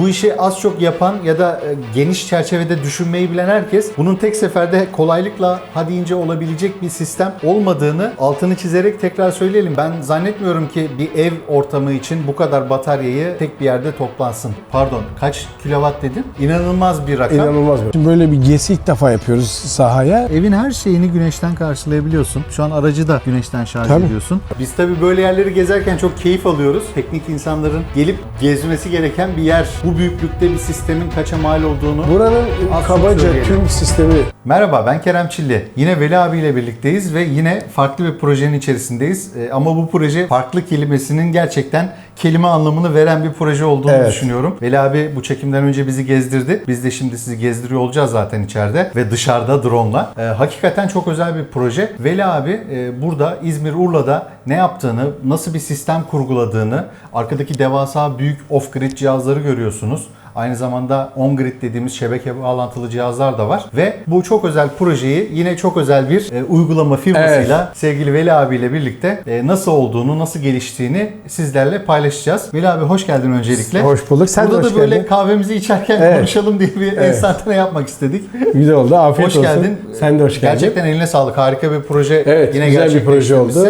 bu işi az çok yapan ya da geniş çerçevede düşünmeyi bilen herkes bunun tek seferde kolaylıkla hadi ince olabilecek bir sistem olmadığını altını çizerek tekrar söyleyelim. Ben zannetmiyorum ki bir ev ortamı için bu kadar bataryayı tek bir yerde toplansın. Pardon, kaç kilowatt dedin? İnanılmaz bir rakam. İnanılmaz bir. Şimdi böyle bir GES'i ilk defa yapıyoruz sahaya. Evin her şeyini güneşten karşılayabiliyorsun. Şu an aracı da güneşten şarj ediyorsun. Biz tabii böyle yerleri gezerken çok keyif alıyoruz. Teknik insanların gelip gezmesi gereken bir yer. Bu büyüklükte bir sistemin kaça mal olduğunu Buranın kabaca tüm sistemi. Merhaba, ben Kerem Çilli. Yine Veli abiyle birlikteyiz ve yine farklı bir projenin içerisindeyiz. Ama bu proje farklı kelimesinin gerçekten kelime anlamını veren bir proje olduğunu düşünüyorum. Veli abi bu çekimden önce bizi gezdirdi. Biz de şimdi sizi gezdiriyor olacağız zaten içeride ve dışarıda drone'la. Hakikaten çok özel bir proje. Veli abi burada İzmir Urla'da ne yaptığını, nasıl bir sistem kurguladığını, arkadaki devasa büyük off-grid cihazları görüyorsunuz. Aynı zamanda on-grid dediğimiz şebeke bağlantılı cihazlar da var. Ve bu çok özel projeyi yine çok özel bir uygulama firmasıyla sevgili Veli abiyle birlikte nasıl olduğunu, nasıl geliştiğini sizlerle paylaşacağız. Veli abi hoş geldin öncelikle. Hoş bulduk. Sen burada de hoş da böyle geldin. kahvemizi içerken konuşalım diye bir enstantane yapmak istedik. Güzel oldu. Afiyet olsun. Hoş geldin. Sen de hoş geldin. Gerçekten eline sağlık. Harika bir proje. Yine güzel bir proje oldu.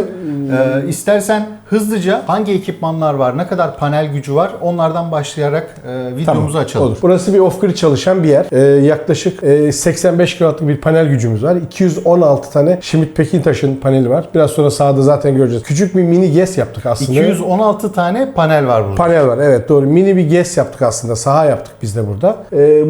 İstersen hızlıca hangi ekipmanlar var, ne kadar panel gücü var onlardan başlayarak videomuzu açalım. Olur. Burası bir off-grid çalışan bir yer. Yaklaşık 85 kW'lık bir panel gücümüz var. 216 tane Schmidt-Pekintaş'ın paneli var. Biraz sonra sahada zaten göreceğiz. Küçük bir mini GES yaptık aslında. 216 tane panel var burada. Panel var, evet doğru. Mini bir GES yaptık aslında. Saha yaptık biz de burada.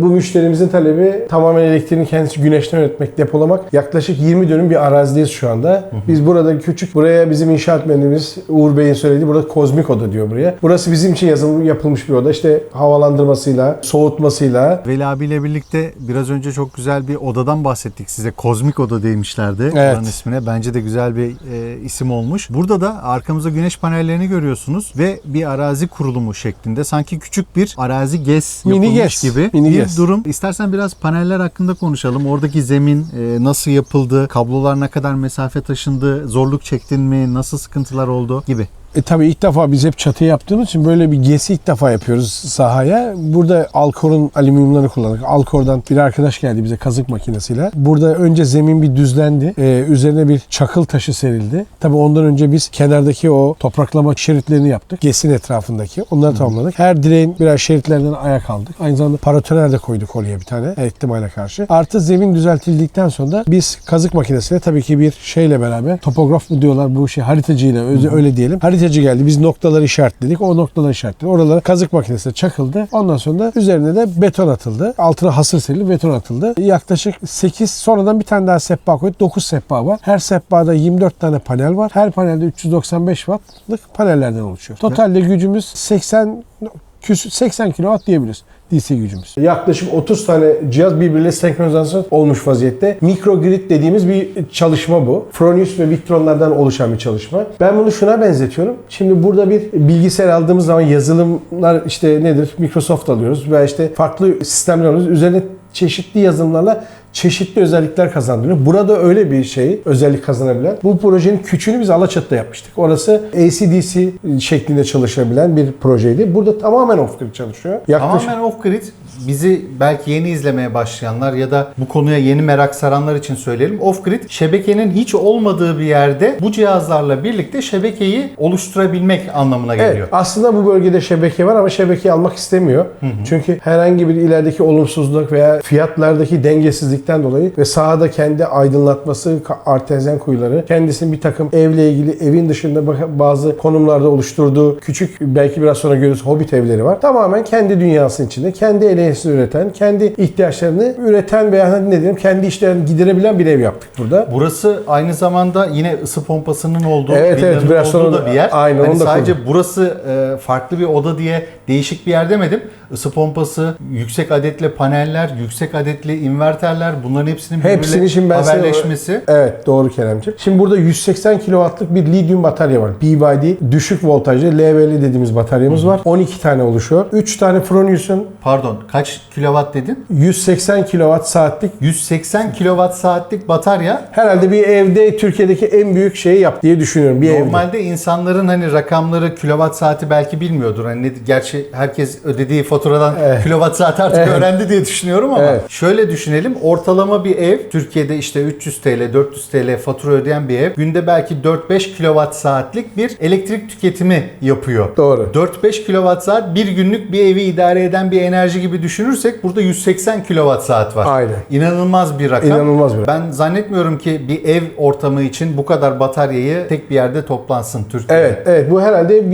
Bu müşterimizin talebi tamamen elektriğini kendisi güneşten üretmek, depolamak. Yaklaşık 20 dönüm bir arazideyiz şu anda. Biz burada küçük, buraya bizim inşaat mühendisimiz Uğur Bey'in söylediği, burada kozmik oda diyor buraya. Burası bizim için yazılım yapılmış bir oda. İşte havalandırmasıyla, soğutmasıyla. Veli abiyle birlikte biraz önce çok güzel bir odadan bahsettik size. Kozmik oda demişlerdi odanın ismine. Bence de güzel bir isim olmuş. Burada da arkamızda güneş panellerini görüyorsunuz ve bir arazi kurulumu şeklinde sanki küçük bir arazi GES yapılmış gibi bir durum. İstersen biraz paneller hakkında konuşalım. Oradaki zemin nasıl yapıldı, kablolar ne kadar mesafe taşındı, zorluk çektin mi, nasıl sıkıntılar oldu gibi. Tabii ilk defa biz hep çatı yaptığımız için böyle bir GES'i ilk defa yapıyoruz sahaya. Burada Alcor'un alüminyumlarını kullandık. Alcor'dan bir arkadaş geldi bize kazık makinesiyle. Burada önce zemin bir düzlendi. Üzerine bir çakıl taşı serildi. Tabii ondan önce biz kenardaki o topraklama şeritlerini yaptık. GES'in etrafındaki. Onları tamamladık. Her direğin birer şeritlerden ayak aldık. Aynı zamanda paratoner de koyduk oraya bir tane. İhtimale karşı. Artı zemin düzeltildikten sonra biz kazık makinesiyle tabii ki bir şeyle beraber topograf mı diyorlar bu şey haritacıyla öyle diyelim. Haritacı geldi. Biz noktaları işaretledik. O noktaları işaretledik. Oralara kazık makinesiyle çakıldı. Ondan sonra da üzerine de beton atıldı. Altına hasır serildi. Beton atıldı. Yaklaşık 8 sonradan bir tane daha sehpa koyduk. 9 sehpa var. Her sehpada 24 tane panel var. Her panelde 395 wattlık panellerden oluşuyor. Totalde gücümüz 80 kW diyebiliriz. DC gücümüz. Yaklaşık 30 tane cihaz birbiriyle senkronizasyon olmuş vaziyette. Microgrid dediğimiz bir çalışma bu. Fronius ve Victron'lardan oluşan bir çalışma. Ben bunu şuna benzetiyorum. Şimdi burada bir bilgisayar aldığımız zaman yazılımlar işte nedir? Microsoft alıyoruz veya işte farklı sistemler alıyoruz. Üzerine çeşitli yazılımlarla çeşitli özellikler kazandırıyor. Burada öyle bir özellik kazanabilen. Bu projenin küçüğünü biz Alaçatı'da yapmıştık. Orası AC/DC şeklinde çalışabilen bir projeydi. Burada tamamen off-grid çalışıyor. Tamamen off-grid. Bizi belki yeni izlemeye başlayanlar ya da bu konuya yeni merak saranlar için söyleyelim. Off-grid, şebekenin hiç olmadığı bir yerde bu cihazlarla birlikte şebekeyi oluşturabilmek anlamına geliyor. Evet, aslında bu bölgede şebeke var ama şebekeyi almak istemiyor. Çünkü herhangi bir ilerideki olumsuzluk veya fiyatlardaki dengesizlikten dolayı ve sahada kendi aydınlatması, artezyen kuyuları, kendisinin bir takım evle ilgili evin dışında bazı konumlarda oluşturduğu küçük, belki biraz sonra görürüz, hobbit evleri var. Tamamen kendi dünyasının içinde, kendi enerjisini üreten, kendi ihtiyaçlarını üreten veya ne diyelim kendi işlerini giderebilen bir ev yaptık burada. Burası aynı zamanda yine ısı pompasının olduğu, biraz sonra da bir yer. Aynen, hani sadece burası farklı bir oda diye değişik bir yer demedim. Isı pompası, yüksek adetli paneller, yüksek adetli inverterler sistemler, bunların hepsinin Hepsini şimdi ben sana- haberleşmesi. Evet, doğru Keremciğim. Şimdi burada 180 kW'lık bir lityum batarya var. BYD düşük voltajlı LVL dediğimiz bataryamız var. 12 tane oluşuyor. 3 tane Fronius'un Pardon, kaç kilowatt dedin? 180 kWh saatlik 180 kilowatt saatlik batarya. herhalde bir evde Türkiye'deki en büyük şeyi yap diye düşünüyorum. Bir evde. Normalde insanların hani rakamları kilowatt saati belki bilmiyordur. Hani gerçi herkes ödediği faturadan kilowatt saat artık öğrendi diye düşünüyorum ama şöyle düşünelim. Ortalama bir ev Türkiye'de işte 300 TL, 400 TL fatura ödeyen bir ev günde belki 4-5 kilowatt saatlik bir elektrik tüketimi yapıyor. Doğru. 4-5 kilowatt saat bir günlük bir evi idare eden bir enerji gibi düşünürsek burada 180 kilowatt saat var. Aynen. İnanılmaz bir rakam. İnanılmaz bir rakam. Ben zannetmiyorum ki bir ev ortamı için bu kadar bataryayı tek bir yerde toplansın Türkiye'de. Evet, bu herhalde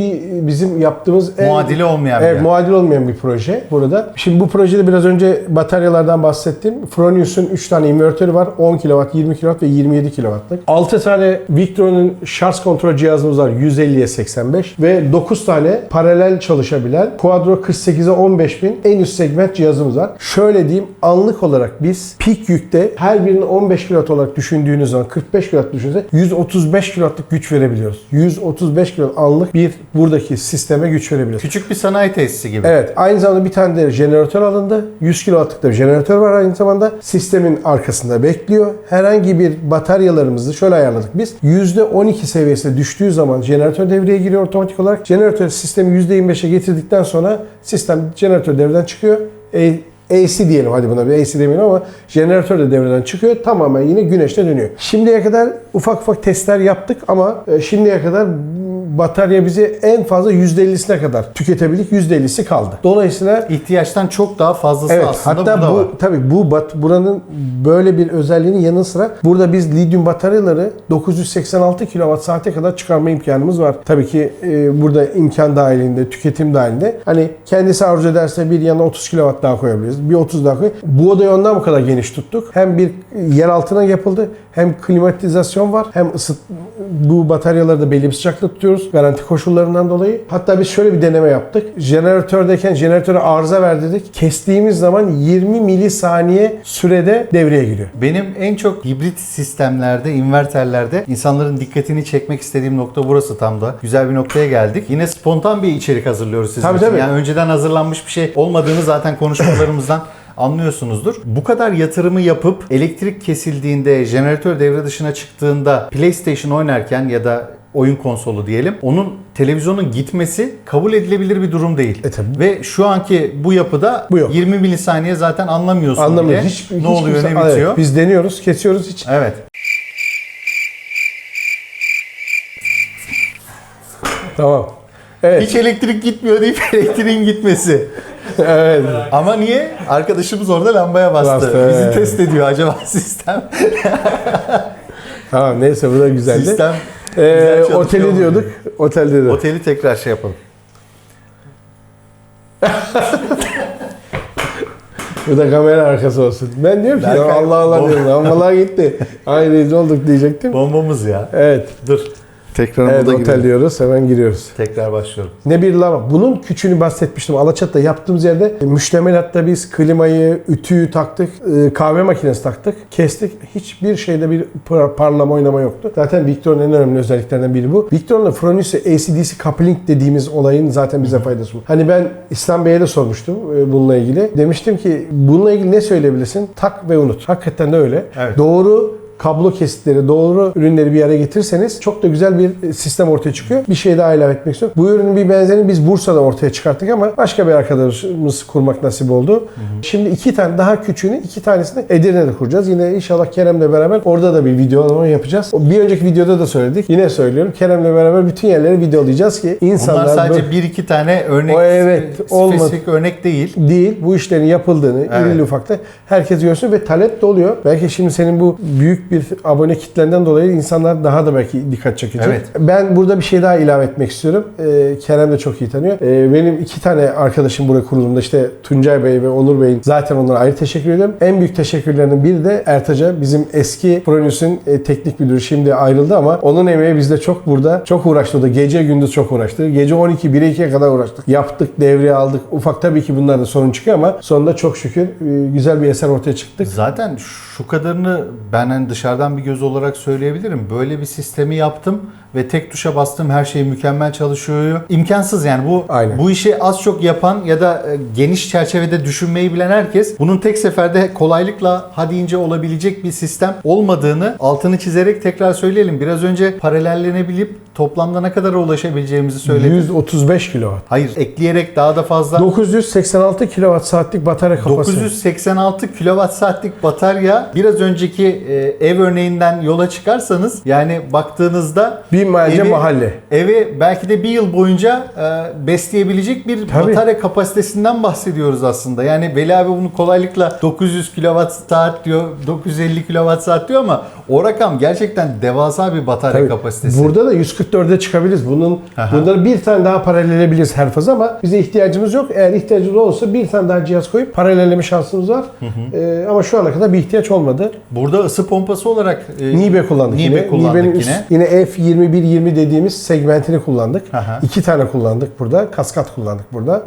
bizim yaptığımız Muadili olmayan bir yer. muadil olmayan bir proje burada. Şimdi bu projede biraz önce bataryalardan bahsettim. Fronius'un 3 tane invertörü var. 10 kW, 20 kW ve 27 kW'lık. 6 tane Victron'un şarj kontrol cihazımız var. 150'ye 85 ve 9 tane paralel çalışabilen Quadro 48'e 15.000 en üst segment cihazımız var. Şöyle diyeyim, anlık olarak biz pik yükte her birinin 15 kW olarak düşündüğünüz zaman 45 kW düşünse 135 kW'lık güç verebiliyoruz. 135 kW anlık bir buradaki sisteme güç verebiliyoruz. Küçük bir sanayi tesisi gibi. Evet, aynı zamanda bir tane de jeneratör alındı. 100 kW'lık da bir jeneratör var aynı zamanda. Sistemin arkasında bekliyor. Herhangi bir bataryalarımızı şöyle ayarladık biz. %12 seviyesine düştüğü zaman jeneratör devreye giriyor otomatik olarak. Jeneratör sistemi %25'e getirdikten sonra sistem jeneratör devreden çıkıyor. AC diyelim, hadi buna bir AC demeyelim ama jeneratör de devreden çıkıyor. Tamamen yine güneşte dönüyor. Şimdiye kadar ufak ufak testler yaptık ama şimdiye kadar batarya bizi en fazla %50'sine kadar tüketebildik. %50'si kaldı. Dolayısıyla İhtiyaçtan çok daha fazlası aslında hatta burada var. tabii buranın böyle bir özelliğinin yanı sıra burada biz lityum bataryaları 986 kWh kadar çıkarma imkanımız var. Tabii ki burada imkan dahilinde, tüketim dahilinde. Hani kendisi arzu ederse bir yana 30 kW daha koyabiliriz. Bir 30 daha koy. Bu odayı ondan bu kadar geniş tuttuk. Hem bir yer altına yapıldı, hem klimatizasyon var, hem bu bataryaları da belli bir sıcaklık tutuyoruz garanti koşullarından dolayı. Hatta biz şöyle bir deneme yaptık. Jeneratördeyken jeneratöre arıza ver dedik. Kestiğimiz zaman 20 milisaniye sürede devreye giriyor. Benim en çok hibrit sistemlerde, inverterlerde insanların dikkatini çekmek istediğim nokta burası tam da. Güzel bir noktaya geldik. Yine spontan bir içerik hazırlıyoruz sizin için. Tabii. Yani önceden hazırlanmış bir şey olmadığını zaten konuşmalarımızdan anlıyorsunuzdur. Bu kadar yatırımı yapıp elektrik kesildiğinde, jeneratör devre dışına çıktığında PlayStation oynarken ya da oyun konsolu diyelim, onun televizyonun gitmesi kabul edilebilir bir durum değil. Tabii. Ve şu anki bu yapıda Bu yok. 20 milisaniye zaten anlamıyorsun bile. Ne oluyor, ne bitiyor. Evet, biz deniyoruz, kesiyoruz hiç. Evet. Tamam. Evet. Hiç elektrik gitmiyor deyip elektriğin gitmesi. Evet. Ama niye? Arkadaşımız orada lambaya bastı. Bizi test ediyor acaba sistem. Tamam, neyse, bu da güzeldi. Sistem güzel çalışıyor oteli mu? diyorduk. Otelde de. Oteli tekrar şey yapalım. Bu da kamera arkası olsun. Ben diyorum ki ya Allah Allah diyorum. Ama gitti. Aynı rezil olduk diyecektim. Bombamız ya. Evet. Dur. Tekrar Evet, moda otel girelim. diyoruz. Hemen giriyoruz. Tekrar başlıyorum. Ne bir lava. Bunun küçüğünü bahsetmiştim. Alaçatı'da yaptığımız yerde müştemilatta biz klimayı, ütüyü taktık. Kahve makinesi taktık. Kestik. Hiçbir şeyde bir parlama oynama yoktu. Zaten Victron'un en önemli özelliklerinden biri bu. Victron'la Fronius'e AC/DC coupling dediğimiz olayın zaten bize faydası bu. Hani ben İslam Bey'e de sormuştum bununla ilgili. Demiştim ki bununla ilgili ne söyleyebilirsin? Tak ve unut. Hakikaten de öyle. Evet. Doğru kablo kesitleri, doğru ürünleri bir araya getirirseniz çok da güzel bir sistem ortaya çıkıyor. Bir şey daha ilave etmek istiyorum. Bu ürünün bir benzerini biz Bursa'da ortaya çıkarttık ama başka bir arkadaşımız kurmak nasip oldu. Şimdi 2 tane daha küçüğünü, 2 tanesini Edirne'de kuracağız. Yine inşallah Kerem'le beraber orada da bir videolama yapacağız. Bir önceki videoda da söyledik. Yine söylüyorum. Kerem'le beraber bütün yerleri videolayacağız ki insanlar... Bunlar sadece 1-2 tane örnek, spesifik örnek değil. Değil. Bu işlerin yapıldığını, Evet. irili ufakta herkes görsün ve talep de oluyor. Belki şimdi senin bu büyük büyük bir abone kitlenden dolayı insanlar daha da belki dikkat çekecek. Evet. Ben burada bir şey daha ilave etmek istiyorum. Kerem de çok iyi tanıyor. Benim 2 tane arkadaşım burada kurulumda, işte Tuncay Bey ve Onur Bey'in, zaten onlara ayrı teşekkür ediyorum. En büyük teşekkürlerinin biri de Ertaç'a, bizim eski Pronus'un teknik müdürü, şimdi ayrıldı ama onun emeği bizde çok, burada çok uğraştı. O da gece gündüz çok uğraştı. Gece 12, 1'e 2'ye kadar uğraştık. Yaptık, devreye aldık. Ufak tabii ki bunlarda sorun çıkıyor ama sonunda çok şükür güzel bir eser ortaya çıktık. Zaten şu kadarını ben hani dışarıdan bir göz olarak söyleyebilirim. Böyle bir sistemi yaptım ve tek tuşa bastım, her şey mükemmel çalışıyor. İmkansız yani Aynen. bu işi az çok yapan ya da geniş çerçevede düşünmeyi bilen herkes bunun tek seferde kolaylıkla hadi ince olabilecek bir sistem olmadığını altını çizerek tekrar söyleyelim. Biraz önce paralellenebilip toplamda ne kadar ulaşabileceğimizi söyledim. 135 kW. Hayır, ekleyerek daha da fazla 986 kWh batarya kapasitesi. 986 kWh'lik batarya. Biraz önceki ev örneğinden yola çıkarsanız, yani baktığınızda Bir mahalle. evi belki de bir yıl boyunca besleyebilecek bir Tabii. batarya kapasitesinden bahsediyoruz aslında. Yani Veli abi bunu kolaylıkla 900 kWh diyor, 950 kWh diyor ama o rakam gerçekten devasa bir batarya Tabii. kapasitesi. Burada da 144'e çıkabiliriz. Bunları bir tane daha paralelleyebiliriz her faz ama bize ihtiyacımız yok. Eğer ihtiyacımız olursa bir tane daha cihaz koyup paralelleme şansımız var. Ama şu ana kadar bir ihtiyaç olmadı. Burada ısı pompası olarak Nibe kullandık Nibe kullandık Nibe'nin yine F2120 dediğimiz segmentini kullandık. Aha. 2 tane kullandık burada. Kaskat kullandık burada.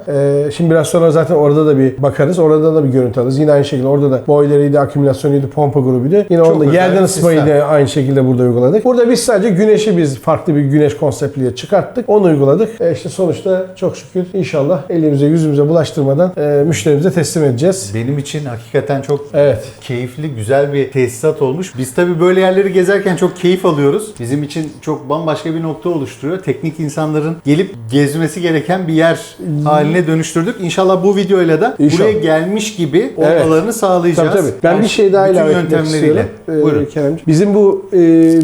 Şimdi biraz sonra zaten orada da bir bakarız. Orada da bir görüntü alırız. Yine aynı şekilde orada da boileriydi, akümülasyonuydu, pompa grubuydu. Yine Çok onda özel yerden bir ısıtmayı sistem. da aynı şekilde burada uyguladık. Burada biz sadece güneşi farklı bir güneş konseptiyle çıkarttık. Onu uyguladık. İşte sonuçta çok şükür inşallah elimize yüzümüze bulaştırmadan müşterimize teslim edeceğiz. Benim için hakikaten çok Evet. keyifli, güzel bir tesisat olmuş. Biz tabii böyle yerleri gezerken çok keyif alıyoruz. Bizim için çok bambaşka bir nokta oluşturuyor. Teknik insanların gelip gezmesi gereken bir yer haline dönüştürdük. İnşallah bu videoyla da İnşallah. buraya gelmiş gibi olmalarını sağlayacağız. Tabii. Ben bir şey daha bütün ilave etmek yöntemleriyle. istiyorum. Buyurun. Keremciğim. Bizim bu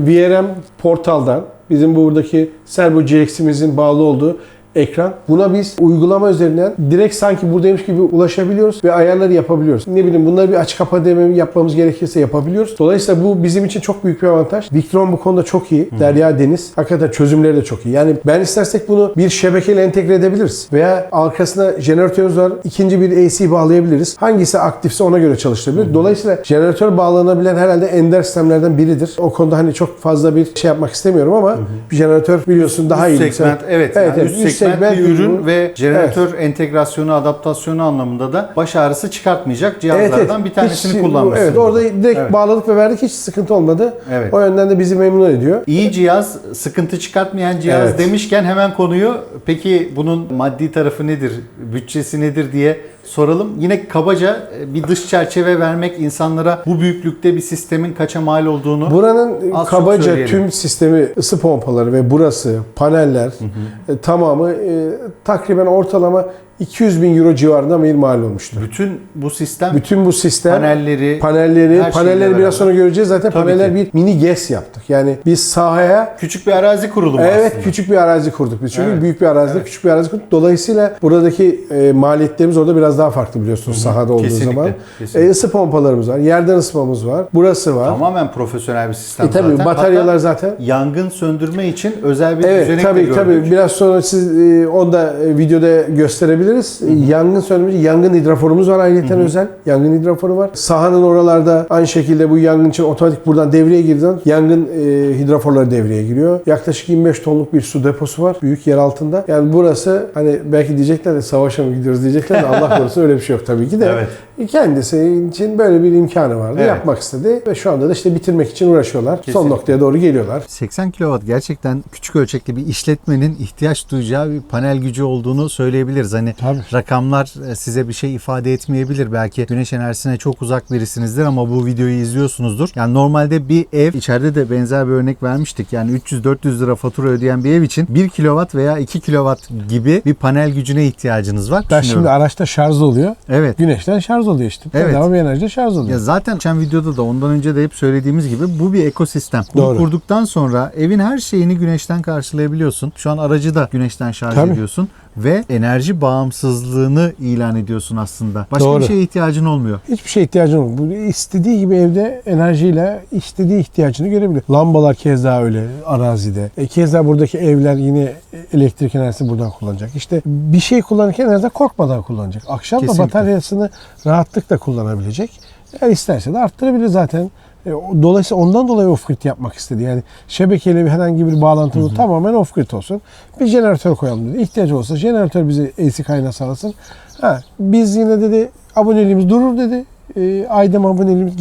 VRM portaldan, bizim buradaki Servo GX'imizin bağlı olduğu ekran. Buna biz uygulama üzerinden direkt sanki buradaymış gibi ulaşabiliyoruz ve ayarları yapabiliyoruz. Ne bileyim, bunları bir aç kapa dememi yapmamız gerekirse yapabiliyoruz. Dolayısıyla bu bizim için çok büyük bir avantaj. Victron bu konuda çok iyi. Derya Deniz. Hakikaten çözümleri de çok iyi. Yani ben istersek bunu bir şebekeyle entegre edebiliriz. Veya arkasına jeneratörümüz var. İkinci bir AC bağlayabiliriz. Hangisi aktifse ona göre çalıştırabilir. Dolayısıyla jeneratör bağlanabilen herhalde ender sistemlerden biridir. O konuda hani çok fazla bir şey yapmak istemiyorum ama bir jeneratör biliyorsun daha iyi. Üst segment, evet. Yani üst segment bir ürün ve jeneratör entegrasyonu, adaptasyonu anlamında da baş ağrısı çıkartmayacak cihazlardan bir tanesini kullanmışsınız. Evet, orada direkt bağladık ve verdik, hiç sıkıntı olmadı. Evet. O yönden de bizi memnun ediyor. İyi cihaz, sıkıntı çıkartmayan cihaz demişken hemen konuyu, peki bunun maddi tarafı nedir, bütçesi nedir diye soralım. Yine kabaca bir dış çerçeve vermek insanlara bu büyüklükte bir sistemin kaça mal olduğunu Buranın az çok kabaca söyleyelim. tüm sistemi, ısı pompaları ve burası, paneller tamamı takriben ortalama 200 bin euro civarında bir mal olmuştu. Bütün bu sistem, Bütün bu sistem panelleri panelleri beraber. biraz sonra göreceğiz. Zaten Tabii paneller ki. bir mini GES yaptık. Yani biz sahaya küçük bir arazi kurulumu evet aslında. küçük bir arazi kurduk biz. Çünkü Evet. büyük bir arazide küçük bir arazi kurduk. Dolayısıyla buradaki maliyetlerimiz orada biraz daha farklı biliyorsunuz sahada olduğu Kesinlikle, zaman. kesinlikle. Isı pompalarımız var. Yerden ısıtmamız var. Burası var. Tamamen profesyonel bir sistem Tabii zaten. bataryalar Hatta zaten. yangın söndürme için özel bir Evet, düzenek de gördük. tabii. Biraz sonra siz onu da videoda gösterebiliriz. Yangın söndürmeci, yangın hidraforumuz var ayrıca özel. Yangın hidraforu var. Sahanın oralarda aynı şekilde bu yangın için otomatik buradan devreye girdiğinden yangın hidraforları devreye giriyor. Yaklaşık 25 tonluk bir su deposu var. Büyük yer altında. Yani burası, hani belki diyecekler de savaşa mı gidiyoruz diyecekler de Allah korusun öyle bir şey yok tabii ki de. Evet. Kendisi için böyle bir imkanı vardı. Evet. Yapmak istedi ve şu anda da işte bitirmek için uğraşıyorlar. Kesinlikle. Son noktaya doğru geliyorlar. 80 kW gerçekten küçük ölçekli bir işletmenin ihtiyaç duyacağı bir panel gücü olduğunu söyleyebiliriz. Hani Tabii. rakamlar size bir şey ifade etmeyebilir. Belki güneş enerjisine çok uzak birisinizdir ama bu videoyu izliyorsunuzdur. Yani normalde bir ev, içeride de benzer bir örnek vermiştik. Yani 300-400 lira fatura ödeyen bir ev için 1 kW veya 2 kW gibi bir panel gücüne ihtiyacınız var. Ben şimdi araçta şarj oluyor. Evet. Güneşten şarj oluyor işte. Evet. Bedava bir enerjide şarj oluyor. Ya zaten geçen videoda da ondan önce de hep söylediğimiz gibi bu bir ekosistem. Bunu Doğru. kurduktan sonra evin her şeyini güneşten karşılayabiliyorsun. Şu an aracı da güneşten şarj Tabii. ediyorsun. ve enerji bağımsızlığını ilan ediyorsun aslında. Başka Doğru. bir şeye ihtiyacın olmuyor. Hiçbir şeye ihtiyacın yok. Bu istediği gibi evde enerjiyle istediği ihtiyacını görebilir. Lambalar keza öyle arazide. Keza buradaki evler yine elektrik enerjisi buradan kullanacak. İşte bir şey kullanırken en azından korkmadan kullanacak. Akşam da Kesinlikle. bataryasını rahatlıkla kullanabilecek. Eğer isterse de arttırabilir zaten. Dolayısıyla ondan dolayı off-grid yapmak istedi. Yani şebekeyle herhangi bir bağlantı tamamen off-grid olsun. Bir jeneratör koyalım dedi. İhtiyacı olsa jeneratör bize AC kaynağı sağlasın. Biz yine dedi aboneliğimiz durur dedi. Aydem aboneliğimiz,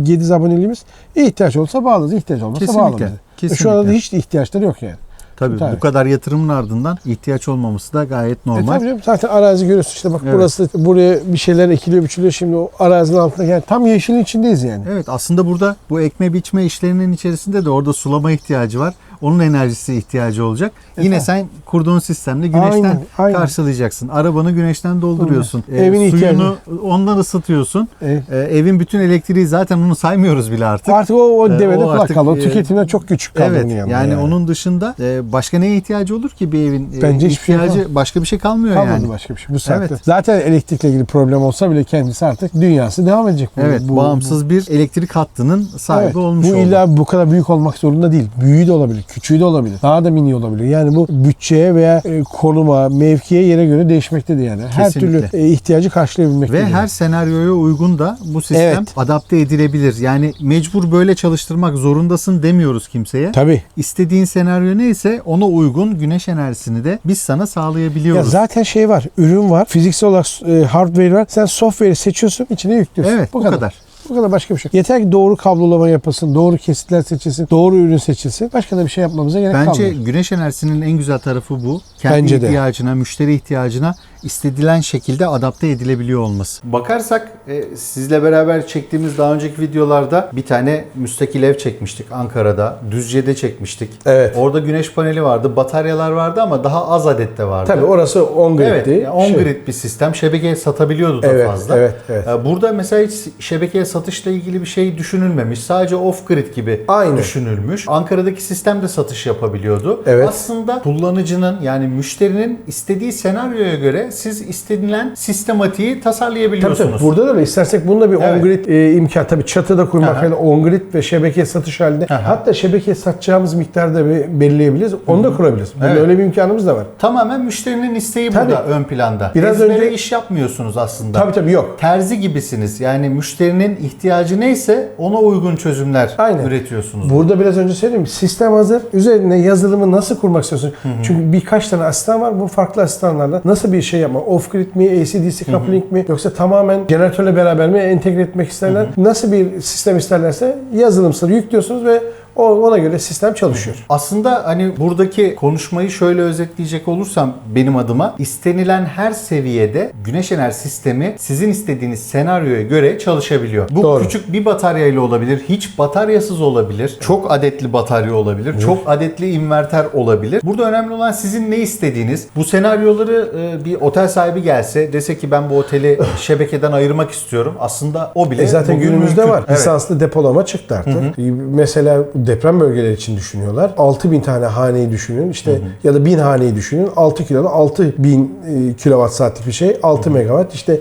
Gediz aboneliğimiz ihtiyaç olsa bağlarız, ihtiyaç olmasa Kesinlikle. bağlamaz dedi. Kesinlikle. Şu anda da hiç de ihtiyaçları yok yani. Tabii Tabii. bu kadar yatırımın ardından ihtiyaç olmaması da gayet normal. Tabii canım, zaten arazi görüyorsun işte bak Evet. burası, buraya bir şeyler ekiliyor biçiliyor, şimdi o arazinin altında yani tam yeşilin içindeyiz yani. Evet, aslında burada bu ekme biçme işlerinin içerisinde de orada sulama ihtiyacı var. Onun enerjisi ihtiyacı olacak. Yine tabii. sen kurduğun sistemle güneşten Aynen. karşılayacaksın. Arabanı güneşten dolduruyorsun. Evin Suyunu ondan ısıtıyorsun. Evet. Evin bütün elektriği zaten onu saymıyoruz bile artık. Artık o devede o kulak artık, kaldı. O tüketimden çok küçük kaldı Evet, bunun yanında. yani onun dışında başka neye ihtiyacı olur ki bir evin? Bence hiçbir şey ihtiyacı başka bir şey kalmıyor kalmadı yani. başka bir şey. Bu saatte. Evet. Zaten elektrikle ilgili problem olsa bile kendisi artık dünyası devam edecek. Evet, bağımsız bir elektrik hattının sahibi Evet, olmuş bu oldu. illa bu kadar büyük olmak zorunda değil. Büyüğü de olabilir, küçüğü de olabilir. Daha da mini olabilir. Yani bu bütçeye veya konuma, mevkiye, yere göre değişmektedir yani. Her Kesinlikle. türlü ihtiyacı karşılayabilmektedir. Ve her senaryoya uygun da bu sistem Evet. adapte edilebilir. Yani mecbur böyle çalıştırmak zorundasın demiyoruz kimseye. Tabii. İstediğin senaryo neyse ona uygun güneş enerjisini de biz sana Ya sağlayabiliyoruz. zaten şey var, ürün var, fiziksel olarak hardware var. Sen software'i seçiyorsun, içine yüklüyorsun. Evet, bu kadar. Bu kadar, başka bir şey yok. Yeter ki doğru kablolama yapılsın, doğru kesitler seçilsin, doğru ürün seçilsin. Başka da bir şey yapmamıza gerek Bence kalmıyor. güneş enerjisinin en güzel tarafı bu. Kendi Bence de. ihtiyacına, müşteri ihtiyacına istedilen şekilde adapte edilebiliyor olması. Bakarsak sizle beraber çektiğimiz daha önceki videolarda bir tane müstakil ev çekmiştik Ankara'da. Düzce'de çekmiştik. Evet. Orada güneş paneli vardı, bataryalar vardı ama daha az adette vardı. Tabii orası on Evet, grid'di. yani on grid bir sistem. Şebekeye satabiliyordu da Evet, fazla. evet, evet. Burada mesela hiç şebekeye satışla ilgili bir şey düşünülmemiş. Sadece off grid gibi Aynen. düşünülmüş. Ankara'daki sistem de satış yapabiliyordu. Evet. Aslında kullanıcının yani müşterinin istediği senaryoya göre siz istenilen sistematiği Tabii tasarlayabiliyorsunuz. tabii. Burada da öyle. İstersek bunda bir Evet. on-grid imkan. Tabii çatıda kurmak, Aha. yani on-grid ve şebekeye satış halinde. Aha. Hatta şebekeye satacağımız miktarda belirleyebiliriz. Onu da kurabiliriz. Bunda Evet. öyle bir imkanımız da var. Tamamen müşterinin isteği Tabii. burada ön planda. Biraz Ezbere önce- iş yapmıyorsunuz aslında. Tabii yok. Terzi gibisiniz. Yani müşterinin ihtiyacı neyse ona uygun çözümler Aynen. üretiyorsunuz. Burada biraz önce söyleyeyim. Sistem hazır. Üzerine yazılımı nasıl kurmak istiyorsun? Çünkü birkaç tane asistan var. Bu farklı asistanlarla nasıl bir şey yapma? Off-grid mi? AC/DC coupling mi? Yoksa tamamen jeneratörle beraber mi entegre etmek isterler? Nasıl bir sistem isterlerse yazılımsal yüklüyorsunuz ve ona göre sistem çalışıyor. Aslında hani buradaki konuşmayı şöyle özetleyecek olursam benim adıma istenilen her seviyede güneş enerji sistemi sizin istediğiniz senaryoya göre çalışabiliyor. Bu Doğru. küçük bir bataryayla olabilir, hiç bataryasız olabilir, çok adetli batarya olabilir, çok adetli inverter olabilir. Burada önemli olan sizin ne istediğiniz. Bu senaryoları bir otel sahibi gelse dese ki ben bu oteli şebekeden ayırmak istiyorum. Aslında o bile Zaten bugün günümüzde mümkün. var. Evet. Lisanslı depolama çıktı artık. Mesela deprem bölgeleri için düşünüyorlar. 6.000 tane haneyi düşünün. İşte ya da 1000 haneyi düşünün. 6 kiloda 6000 kilowatt saatlik bir şey. 6 megawatt. İşte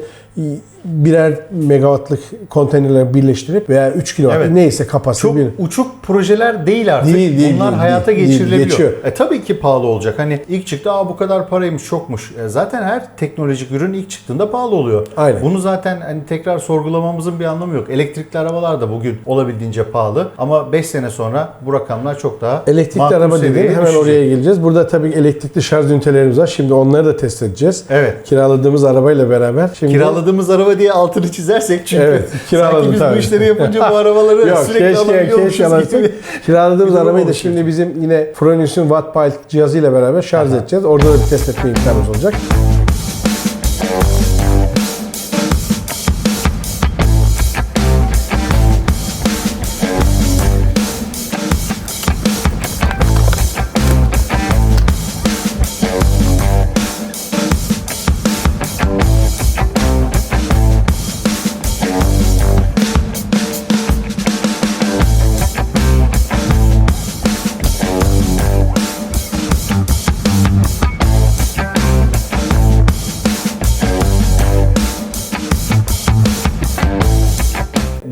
birer megawattlık konteynerleri birleştirip veya 3 kilowatt Evet. neyse kapasite Çok bir. uçuk projeler değil artık. Değil, Bunlar değil, hayata değil, geçirilebiliyor. geçiyor. Tabii ki pahalı olacak. Hani ilk çıktı bu kadar paraymış çokmuş. Zaten her teknolojik ürün ilk çıktığında pahalı oluyor. Aynen. Bunu zaten hani tekrar sorgulamamızın bir anlamı yok. Elektrikli arabalar da bugün olabildiğince pahalı ama 5 sene sonra bu rakamlar çok daha Elektrikli makul araba dediğin seviyeye hemen düşecek. oraya geleceğiz. Burada tabii elektrikli şarj ünitelerimiz var. Şimdi onları da test edeceğiz. Evet. Kiraladığımız arabayla beraber. Şimdi Kiraladığımız araba diye altını çizersek çünkü Evet, kiraladım sanki biz tabii. bu işleri yapınca bu arabaları Yok, sürekli alabiliyormuşuz keşke gibi. alırsak. Kiraladığımız Bir durum arabayı da oluşuyor. şimdi bizim yine Fronius'un Wattpile cihazıyla beraber şarj edeceğiz. Orada da bir test etme imkanımız olacak.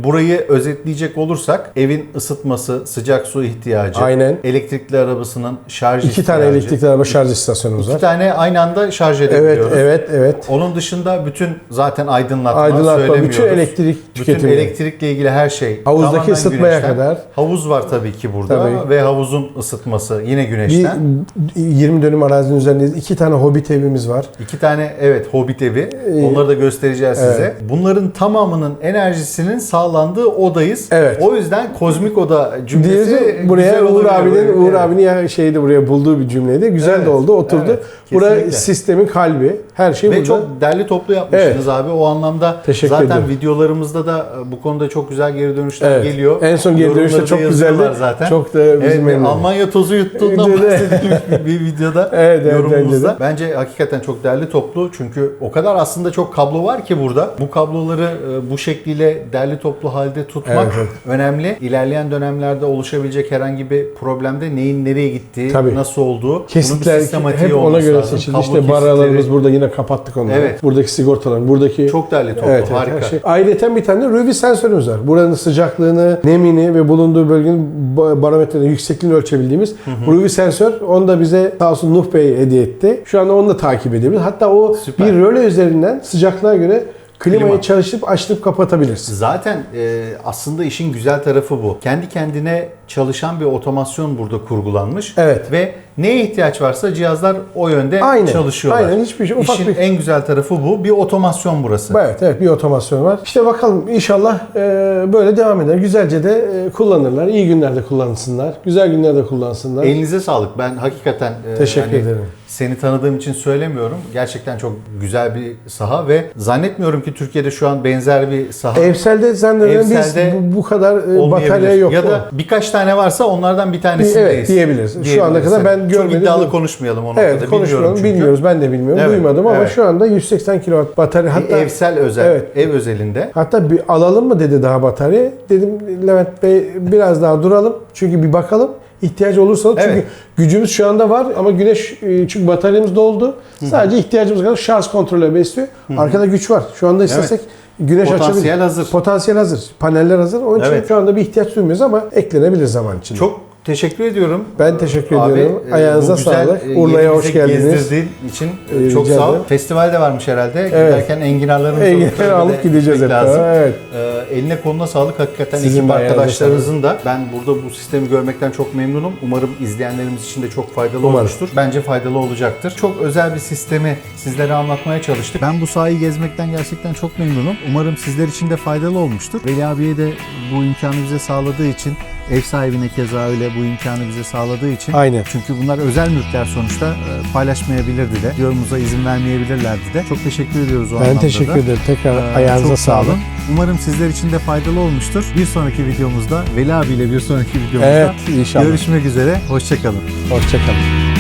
burayı özetleyecek olursak evin ısıtması, sıcak su ihtiyacı, Aynen. elektrikli arabasının şarj 2 tane ihtiyacı. elektrikli araba şarj istasyonumuz 2 var. tane aynı anda şarj Evet, edebiliyoruz. evet. Onun dışında bütün zaten aydınlatma Aydınlatma, bütün söylemiyoruz. elektrik Bütün tüketimi. elektrikle ilgili her şey. Havuzdaki tamamen ısıtmaya güneşten. kadar. Havuz var tabii ki burada Tabii. ve havuzun ısıtması yine Bir güneşten. 20 dönüm arazinin üzerindeyiz. 2 tane hobbit evimiz var. 2 tane hobbit evi. Onları da göstereceğiz size. Bunların tamamının enerjisinin sağlandığı odayız. Evet. O yüzden kozmik oda cümlesi Diyoruz buraya güzel Uğur olabiliyor. abinin Evet. ya şeydi buraya bulduğu bir cümleydi. Güzel Evet, de oldu, oturdu. evet, Burası kesinlikle. sistemin kalbi. Her şey Ve burada. çok derli toplu yapmışsınız abi. O anlamda Teşekkür zaten ederim. videolarımda da bu konuda çok güzel geri dönüşler Evet. geliyor. En son geri dönüşte Yorumları çok da güzeldi. yazıyorlar zaten. Çok da bizi Evet, memnun. Almanya tozu yuttuğundan Evet. bahsedilmiş bir videoda Evet, yorumumuzda. bence Bence hakikaten çok derli toplu. Çünkü o kadar aslında çok kablo var ki burada. Bu kabloları bu şekliyle derli toplu halde tutmak Evet. önemli. İlerleyen dönemlerde oluşabilecek herhangi bir problemde neyin nereye gittiği, Tabii. nasıl olduğu, Kesitler bunun bir sistematiği hep ona olması göre lazım. seçildi. Kablo İşte kesitleri baralarımız burada, yine kapattık onları. Evet. Buradaki sigortalar, buradaki çok derli toplu, Evet, harika. her şey. Ayrıca bir tane de Ruby sensörümüz var. Buranın sıcaklığını, nemini ve bulunduğu bölgenin barometrenin yüksekliğini ölçebildiğimiz Ruby sensör. Onu da bize sağ olsun Nuh Bey hediye etti. Şu anda onu da takip edebiliriz. Hatta o Süper. bir röle üzerinden sıcaklığa göre klimayı Klima. çalıştırıp açtırıp kapatabilirsin. Zaten aslında işin güzel tarafı bu. Kendi kendine çalışan bir otomasyon burada kurgulanmış. Evet. Ve neye ihtiyaç varsa cihazlar o yönde Aynen. çalışıyorlar. Aynen, hiçbir şey. Ufak İşin bir... en güzel tarafı bu. Bir otomasyon burası. Evet, bir otomasyon var. İşte bakalım inşallah böyle devam eder. Güzelce de kullanırlar. İyi günlerde kullansınlar. Güzel günlerde kullansınlar. Elinize sağlık. Ben hakikaten Teşekkür ederim. Seni tanıdığım için söylemiyorum. Gerçekten çok güzel bir saha ve zannetmiyorum ki Türkiye'de şu an benzer bir saha Evsel'de zannediyorum biz Evsel'de bu kadar olmayabilir. batarya yok. Ya da birkaç tane varsa onlardan bir tanesindeyiz. Evet, diyebiliriz. Şu ana kadar ben görmedim. Çok iddialı konuşmayalım o noktada. Evet, konuşmuyorum. çünkü. Bilmiyoruz. Ben de bilmiyorum. Evet, Duymadım ama evet. şu anda 180 kW batarya. Hatta Evsel özel, Evet. ev özelinde. hatta bir alalım mı dedi daha batarya. Dedim Levent Bey biraz daha duralım. Çünkü bir bakalım. İhtiyacı olursa çünkü Evet. gücümüz şu anda var ama güneş çünkü bataryamız doldu. Sadece ihtiyacımız kadar şarj kontrolü besliyor. Arkada güç var. Şu anda istesek güneş Potansiyel açabilir. hazır. Potansiyel hazır. Paneller hazır. Onun için Evet. şu anda bir ihtiyaç duymuyoruz ama eklenebilir zaman içinde. Çok teşekkür ediyorum. Ben teşekkür Abi, ediyorum. Ayağınıza bu güzel, sağlık. Urla'ya yerimize hoş geldiniz. gezdirdiğin için çok Rica sağ ol. ederim. Festival de varmış herhalde. Giderken enginarlarımızı Enginar alıp gideceğiz hep. lazım. Evet. Eline koluna sağlık. Hakikaten Sizin ekip de ayağınıza arkadaşlarınızın da. Ben burada bu sistemi görmekten çok memnunum. Umarım izleyenlerimiz için de çok faydalı olmuştur. Bence faydalı olacaktır. Çok özel bir sistemi sizlere anlatmaya çalıştık. Ben bu sahayı gezmekten gerçekten çok memnunum. Umarım sizler için de faydalı olmuştur. Veli abiye de bu imkanı bize sağladığı için, ev sahibine keza öyle bu imkanı bize sağladığı için. Aynen. Çünkü bunlar özel mülkler sonuçta, paylaşmayabilirdi de. Yorumumuza izin vermeyebilirlerdi de. Çok teşekkür ediyoruz o anlamda Ben da. teşekkür ederim. Tekrar ayağınıza Çok sağ sağlık. olun. Umarım sizler için de faydalı olmuştur. Bir sonraki videomuzda Veli abiyle bir sonraki videomuzda Evet, inşallah. görüşmek üzere. Hoşça kalın. Hoşçakalın.